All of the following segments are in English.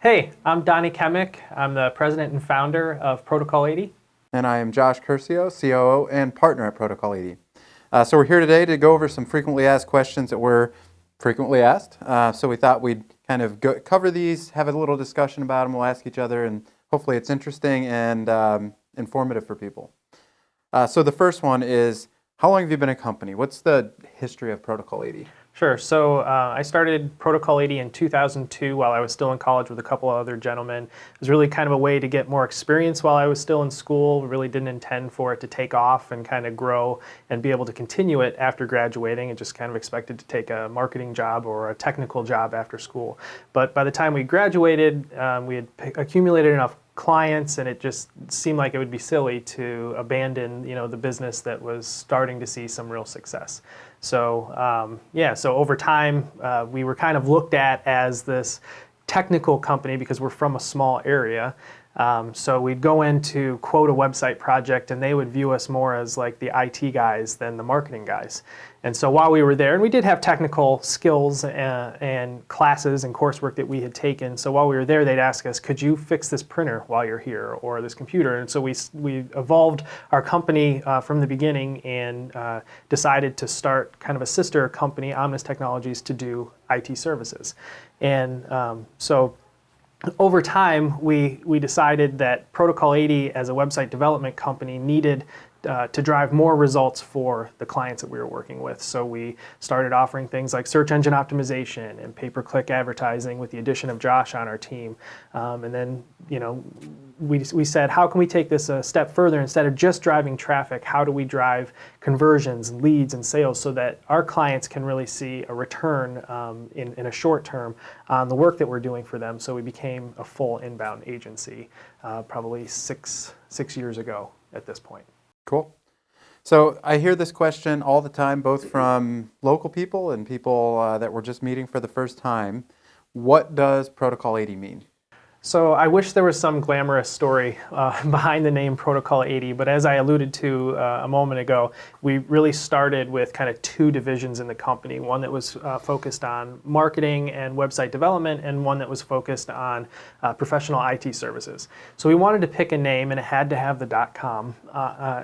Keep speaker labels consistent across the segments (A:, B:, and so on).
A: Hey, I'm Donnie Kemick. I'm the president and founder of Protocol 80.
B: And I am Josh Curcio, COO and partner at Protocol 80. So we're here today to go over some frequently asked questions that were frequently asked. So we thought we'd kind of cover these, have a little discussion about them. We'll ask each other, and hopefully it's interesting and informative for people. So the first one is, how long have you been a company? What's the history of Protocol 80?
A: Sure. So I started Protocol 80 in 2002 while I was still in college with a couple of other gentlemen. It was really kind of a way to get more experience while I was still in school. We really didn't intend for it to take off and kind of grow and be able to continue it after graduating, and just kind of expected to take a marketing job or a technical job after school. But by the time we graduated, we had accumulated enough clients, and it just seemed like it would be silly to abandon, the business that was starting to see some real success. So so over time, we were kind of looked at as this technical company because we're from a small area. So we'd go in to quote a website project, and they would view us more as like the IT guys than the marketing guys. And so while we were there, and we did have technical skills and classes and coursework that we had taken. So while we were there, they'd ask us, could you fix this printer while you're here, or this computer? And so we evolved our company from the beginning and decided to start kind of a sister company, Omnis Technologies, to do IT services. And so over time, we decided that Protocol 80 as a website development company needed to drive more results for the clients that we were working with. So we started offering things like search engine optimization and pay-per-click advertising with the addition of Josh on our team. And then, we said, how can we take this a step further? Instead of just driving traffic, how do we drive conversions, leads, and sales so that our clients can really see a return in a short term on the work that we're doing for them? So we became a full inbound agency probably six years ago at this point.
B: Cool. So I hear this question all the time, both from local people and people that we're just meeting for the first time. What does Protocol 80 mean?
A: So I wish there was some glamorous story behind the name Protocol 80, but as I alluded to a moment ago, we really started with kind of two divisions in the company, one that was focused on marketing and website development, and one that was focused on professional IT services. So we wanted to pick a name, and it had to have the .com.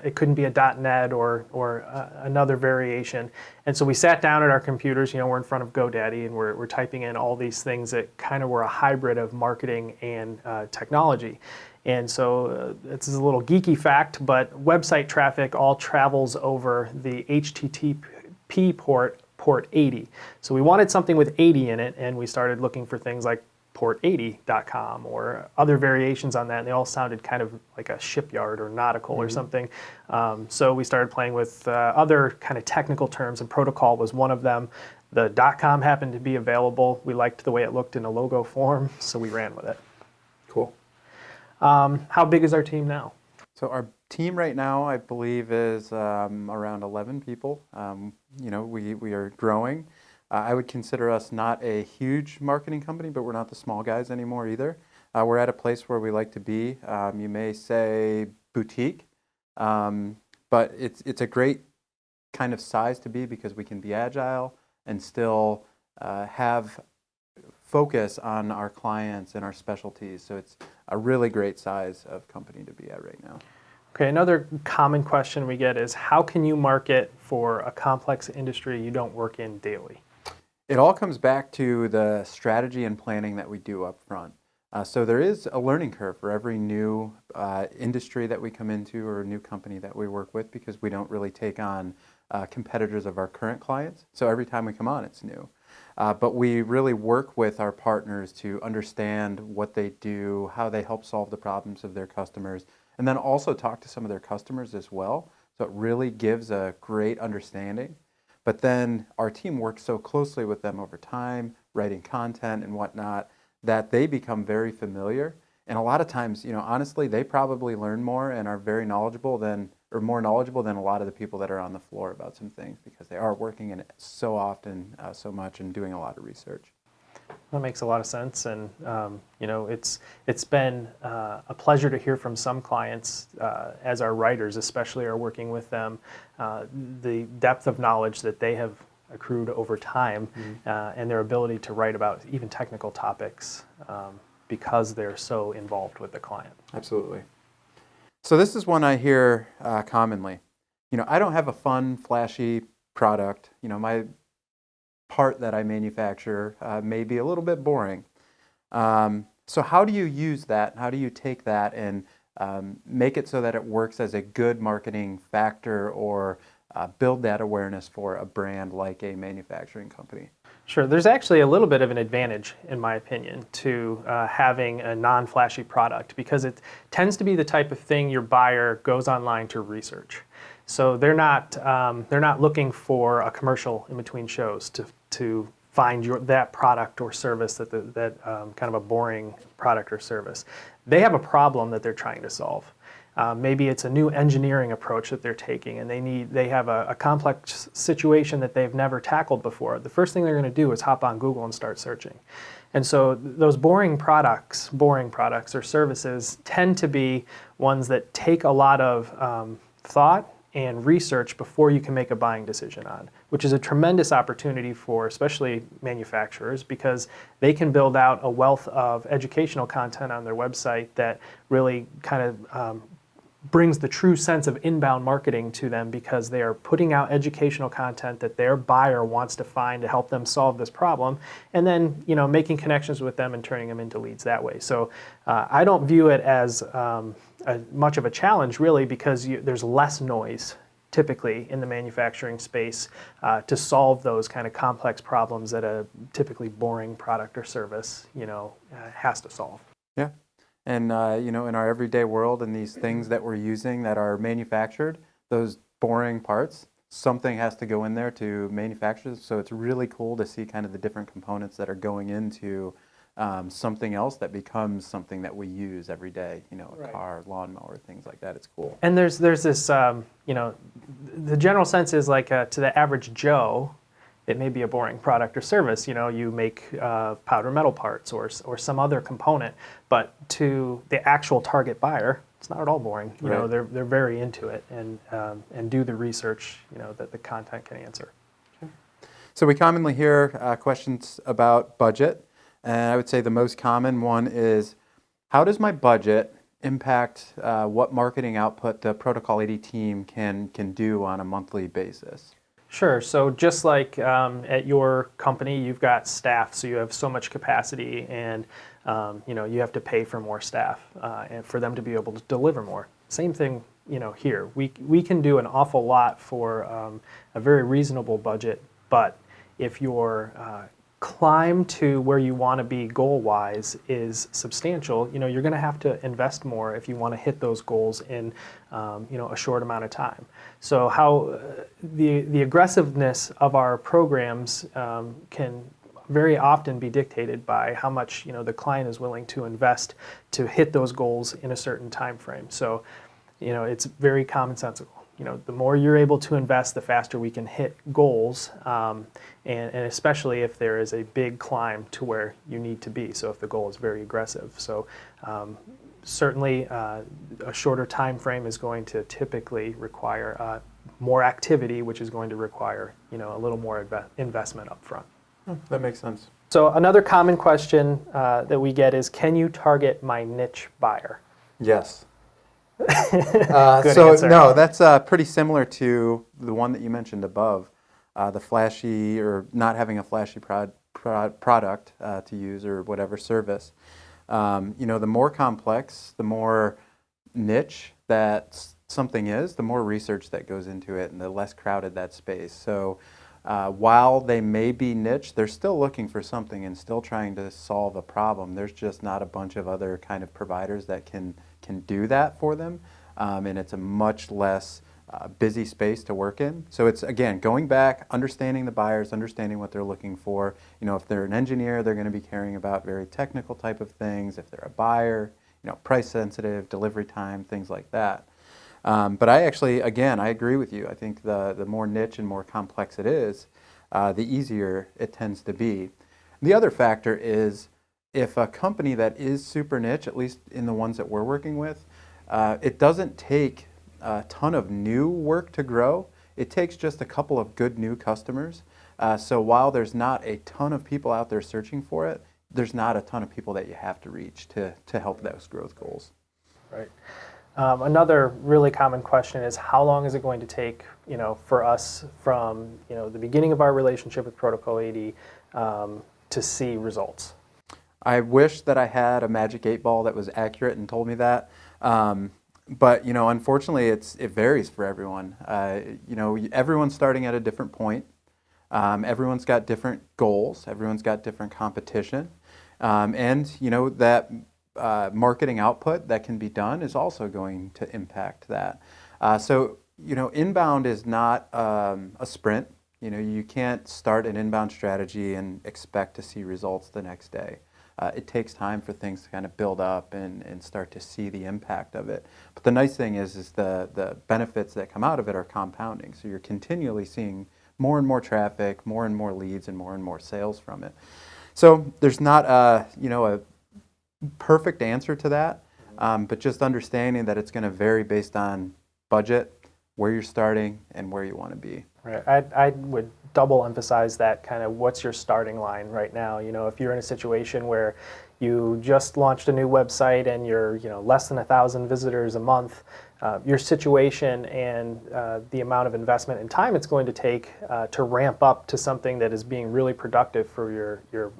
A: It couldn't be a .net or another variation. And so we sat down at our computers, we're in front of GoDaddy, and we're typing in all these things that kind of were a hybrid of marketing and technology. And so this is a little geeky fact, but website traffic all travels over the HTTP port 80. So we wanted something with 80 in it, and we started looking for things like port80.com or other variations on that, and they all sounded kind of like a shipyard or nautical or something. So we started playing with other kind of technical terms, and protocol was one of them. The .com happened to be available. We liked the way it looked in a logo form, so we ran with it.
B: Cool.
A: How big is our team now?
B: So our team right now, I believe, is around 11 people. We are growing. I would consider us not a huge marketing company, but we're not the small guys anymore either. We're at a place where we like to be. You may say boutique, but it's a great kind of size to be because we can be agile and still have focus on our clients and our specialties. So it's a really great size of company to be at right now.
A: Okay, another common question we get is, how can you market for a complex industry you don't work in daily?
B: It all comes back to the strategy and planning that we do up front. So there is a learning curve for every new industry that we come into or a new company that we work with, because we don't really take on competitors of our current clients. So every time we come on, it's new. But we really work with our partners to understand what they do, how they help solve the problems of their customers, and then also talk to some of their customers as well. So it really gives a great understanding. But then our team works so closely with them over time, writing content and whatnot, that they become very familiar. And a lot of times, honestly, they probably learn more and are very knowledgeable more knowledgeable than a lot of the people that are on the floor about some things, because they are working in it so often, so much, and doing a lot of research.
A: That makes a lot of sense, and it's been a pleasure to hear from some clients as our writers, especially, are working with them. The depth of knowledge that they have accrued over time, and their ability to write about even technical topics. because they're so involved with the client.
B: Absolutely. So this is one I hear commonly. I don't have a fun, flashy product. My part that I manufacture may be a little bit boring. So how do you use that? How do you take that and make it so that it works as a good marketing factor or build that awareness for a brand like a manufacturing company?
A: Sure. There's actually a little bit of an advantage, in my opinion, to having a non-flashy product because it tends to be the type of thing your buyer goes online to research. So they're not looking for a commercial in between shows to find that product or service that kind of a boring product or service. They have a problem that they're trying to solve. Maybe it's a new engineering approach that they're taking, and they have a complex situation that they've never tackled before. The first thing they're going to do is hop on Google and start searching. And so those boring products or services tend to be ones that take a lot of thought and research before you can make a buying decision on, which is a tremendous opportunity for especially manufacturers because they can build out a wealth of educational content on their website that really kind of brings the true sense of inbound marketing to them because they are putting out educational content that their buyer wants to find to help them solve this problem, and then making connections with them and turning them into leads that way. So I don't view it as much of a challenge really because there's less noise typically in the manufacturing space to solve those kind of complex problems that a typically boring product or service has to solve.
B: Yeah. And, in our everyday world and these things that we're using that are manufactured, those boring parts, something has to go in there to manufacture. So it's really cool to see kind of the different components that are going into something else that becomes something that we use every day, a car, lawnmower, things like that. It's cool.
A: And there's this, the general sense is like to the average Joe, it may be a boring product or service. You make powder metal parts or some other component, but to the actual target buyer, it's not at all boring.
B: Right.
A: They're very into it and do the research that the content can answer.
B: Okay. So we commonly hear questions about budget, and I would say the most common one is, how does my budget impact what marketing output the Protocol 80 team can do on a monthly basis?
A: Sure. So just like at your company, you've got staff, so you have so much capacity, and you have to pay for more staff and for them to be able to deliver more. Same thing, here. We can do an awful lot for a very reasonable budget, but if your climb to where you want to be goal-wise is substantial, you're going to have to invest more if you want to hit those goals in a short amount of time. So how the aggressiveness of our programs can very often be dictated by how much the client is willing to invest to hit those goals in a certain time frame. So it's very commonsensical. The more you're able to invest, the faster we can hit goals, and especially if there is a big climb to where you need to be. So if the goal is very aggressive. So certainly a shorter time frame is going to typically require more activity, which is going to require a little more investment up front.
B: That makes sense.
A: So another common question that we get is, can you target my niche buyer?
B: Yes.
A: Good
B: so
A: answer.
B: No, that's pretty similar to the one that you mentioned above, the flashy or not having a flashy product to use or whatever service. The more complex, the more niche that something is, the more research that goes into it and the less crowded that space. So while they may be niche, they're still looking for something and still trying to solve a problem. There's just not a bunch of other kind of providers that can do that for them, and it's a much less busy space to work in. So it's, again, going back, understanding the buyers, understanding what they're looking for. If they're an engineer, they're going to be caring about very technical type of things. If they're a buyer, price sensitive, delivery time, things like that. But I actually, again, I agree with you. I think the more niche and more complex it is, the easier it tends to be. The other factor is, if a company that is super niche, at least in the ones that we're working with, it doesn't take a ton of new work to grow. It takes just a couple of good new customers. So while there's not a ton of people out there searching for it, there's not a ton of people that you have to reach to help those growth goals.
A: Right. Another really common question is how long is it going to take, for us from, the beginning of our relationship with Protocol 80 to see results?
B: I wish that I had a magic 8 ball that was accurate and told me that. But unfortunately, it varies for everyone. Everyone's starting at a different point. Everyone's got different goals. Everyone's got different competition, and that marketing output that can be done is also going to impact that. So inbound is not a sprint. You can't start an inbound strategy and expect to see results the next day. It takes time for things to kind of build up and start to see the impact of it. But the nice thing is the benefits that come out of it are compounding. So you're continually seeing more and more traffic, more and more leads, and more sales from it. So there's not a perfect answer to that, but just understanding that it's going to vary based on budget, where you're starting, and where you want to be.
A: Right. I would double emphasize that kind of what's your starting line right now. If you're in a situation where you just launched a new website and you're less than 1,000 visitors a month, your situation and the amount of investment and time it's going to take to ramp up to something that is being really productive for your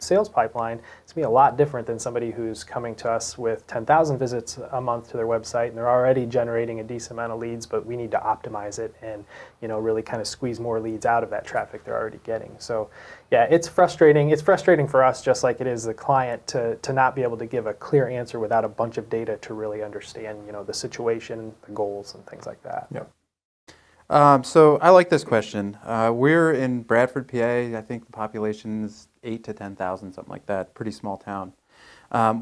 A: sales pipeline, it's going to be a lot different than somebody who's coming to us with 10,000 visits a month to their website and they're already generating a decent amount of leads, but we need to optimize it and really kind of squeeze more leads out of that traffic they're already getting. So yeah, it's frustrating. It's frustrating for us just like it is the client to not be able to give a clear answer without a bunch of data to really understand the situation, the goals, and things like that.
B: Yep. So I like this question. We're in Bradford, PA. I think the population is 8 to 10,000, something like that. Pretty small town.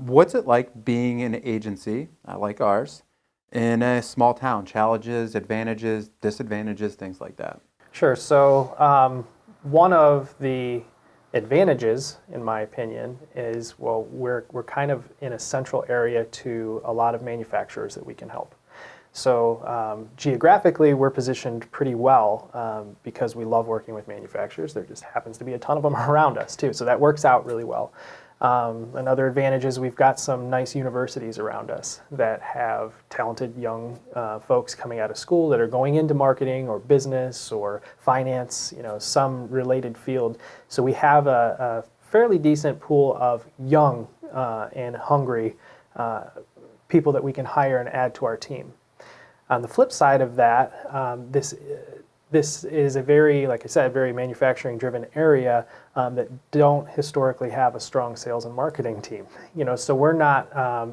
B: What's it like being an agency like ours in a small town? Challenges, advantages, disadvantages, things like that.
A: Sure. So one of the advantages, in my opinion, is we're kind of in a central area to a lot of manufacturers that we can help. So geographically, we're positioned pretty well because we love working with manufacturers. There just happens to be a ton of them around us, too. So that works out really well. Another advantage is we've got some nice universities around us that have talented young folks coming out of school that are going into marketing or business or finance, some related field. So we have a fairly decent pool of young and hungry people that we can hire and add to our team. On the flip side of that, this is a very, like I said, very manufacturing-driven area that don't historically have a strong sales and marketing team. So we're not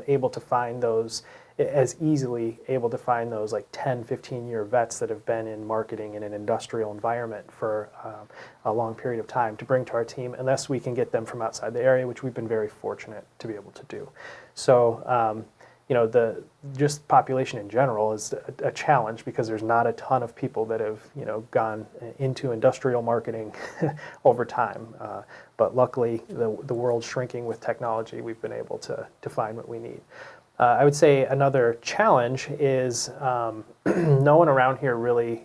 A: able to find those as easily like 10, 15-year vets that have been in marketing in an industrial environment for a long period of time to bring to our team, unless we can get them from outside the area, which we've been very fortunate to be able to do. So. The just population in general is a challenge because there's not a ton of people that have, gone into industrial marketing over time. But luckily, the world's shrinking with technology. We've been able to find what we need. I would say another challenge is no one around here really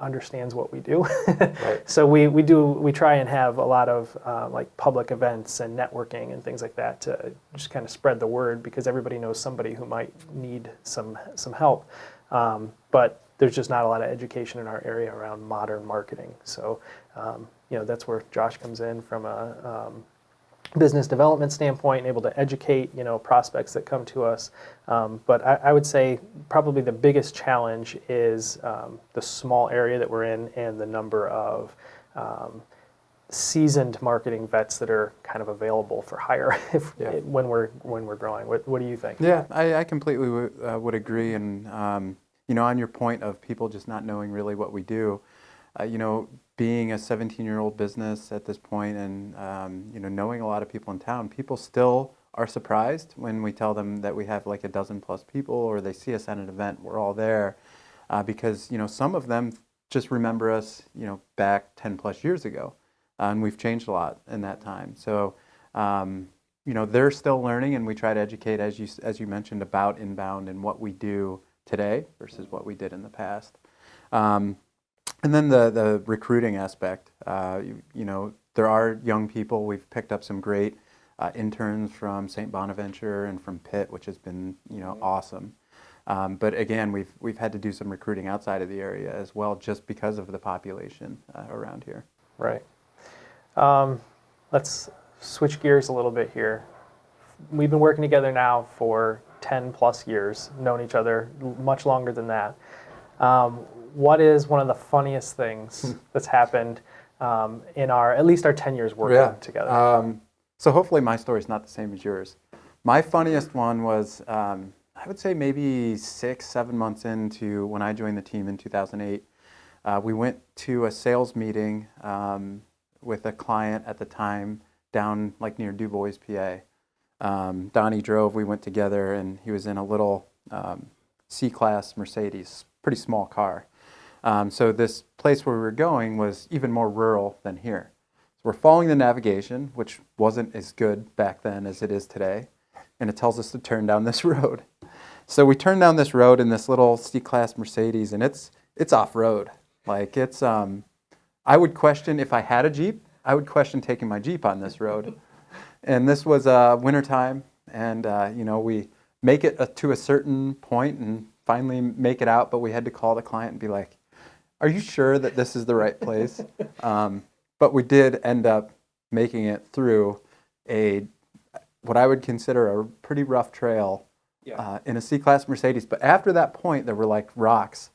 A: understands what we do.
B: Right.
A: So we try and have a lot of like public events and networking and things like that to just kind of spread the word because everybody knows somebody who might need some help. But there's just not a lot of education in our area around modern marketing. So that's where Josh comes in from a business development standpoint and able to educate prospects that come to us. But I would say probably the biggest challenge is the small area that we're in and the number of seasoned marketing vets that are kind of available for hire when we're growing. What do you think?
B: Yeah, I completely would agree. And on your point of people just not knowing really what we do, being a 17-year-old business at this point and knowing a lot of people in town, people still are surprised when we tell them that we have like a dozen plus people or they see us at an event, we're all there because some of them just remember us back 10 plus years ago and we've changed a lot in that time. So they're still learning and we try to educate as you mentioned about inbound and what we do today versus what we did in the past. And then the recruiting aspect, there are young people. We've picked up some great interns from St. Bonaventure and from Pitt, which has been, awesome. But again, we've had to do some recruiting outside of the area as well, just because of the population around here.
A: Right. Let's switch gears a little bit here. We've been working together now for 10 plus years, known each other much longer than that. What is one of the funniest things that's happened in at least our 10 years working together?
B: So hopefully my story's not the same as yours. My funniest one was, I would say maybe 6-7 months into when I joined the team in 2008. We went to a sales meeting with a client at the time down like near Du Bois, PA. Donnie drove, we went together, and he was in a little C-Class Mercedes, pretty small car. So this place where we were going was even more rural than here. So we're following the navigation, which wasn't as good back then as it is today, and it tells us to turn down this road. So we turn down this road in this little C-Class Mercedes, and it's off-road. Like it's, I would question if I had a Jeep, I would question taking my Jeep on this road. And this was wintertime, and we make it to a certain point and finally make it out, but we had to call the client and be like, are you sure that this is the right place? But we did end up making it through what I would consider a pretty rough trail in a C-Class Mercedes. But after that point, there were like rocks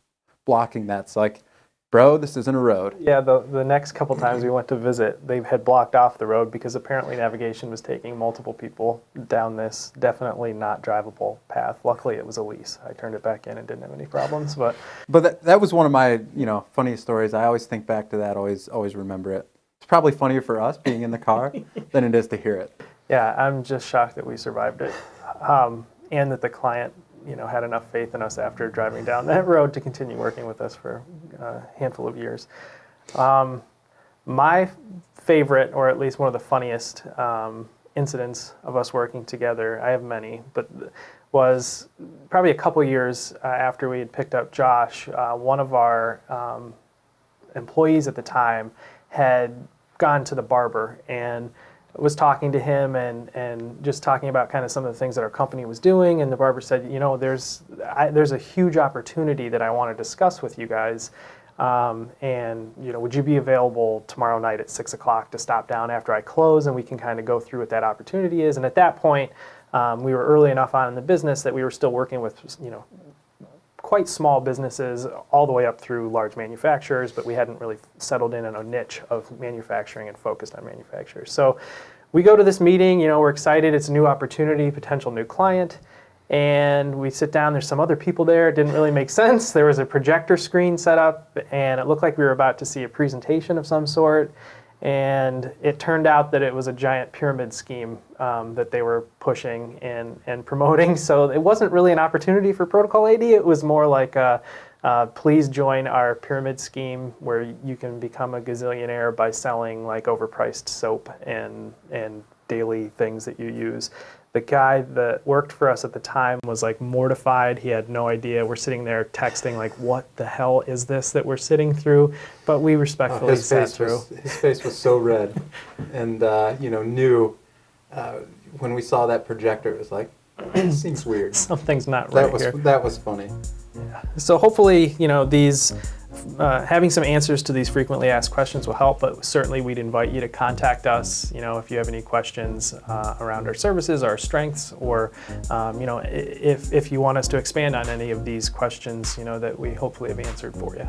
B: blocking that. It's like, bro, this isn't a road.
A: Yeah, the next couple times we went to visit, they had blocked off the road because apparently navigation was taking multiple people down this definitely not drivable path. Luckily, it was a lease. I turned it back in and didn't have any problems. But
B: that was one of my funniest stories. I always think back to that. Always remember it. It's probably funnier for us being in the car than it is to hear it.
A: Yeah, I'm just shocked that we survived it, and that the client had enough faith in us after driving down that road to continue working with us for a handful of years. My favorite, or at least one of the funniest incidents of us working together, I have many, but was probably a couple years after we had picked up Josh. One of our employees at the time had gone to the barber and was talking to him and just talking about kind of some of the things that our company was doing, and the barber said, there's a huge opportunity that I want to discuss with you guys, and would you be available tomorrow night at 6 o'clock to stop down after I close, and we can kind of go through what that opportunity is. And at that point, we were early enough on in the business that we were still working with quite small businesses all the way up through large manufacturers, but we hadn't really settled in on a niche of manufacturing and focused on manufacturers. So we go to this meeting, we're excited, it's a new opportunity, potential new client, and we sit down, there's some other people there, it didn't really make sense. There was a projector screen set up, and it looked like we were about to see a presentation of some sort, and it turned out that it was a giant pyramid scheme that they were pushing and promoting. So it wasn't really an opportunity for Protocol 80. It was more like, please join our pyramid scheme where you can become a gazillionaire by selling like overpriced soap and daily things that you use. The guy that worked for us at the time was like mortified. He had no idea. We're sitting there texting like, what the hell is this that we're sitting through? But we respectfully sat through.
B: His face was so red, and knew when we saw that projector, it was like, it seems weird.
A: Something's not right here.
B: That was funny.
A: Yeah. So hopefully, these having some answers to these frequently asked questions will help, but certainly we'd invite you to contact us, if you have any questions around our services, our strengths, or, if you want us to expand on any of these questions, that we hopefully have answered for you.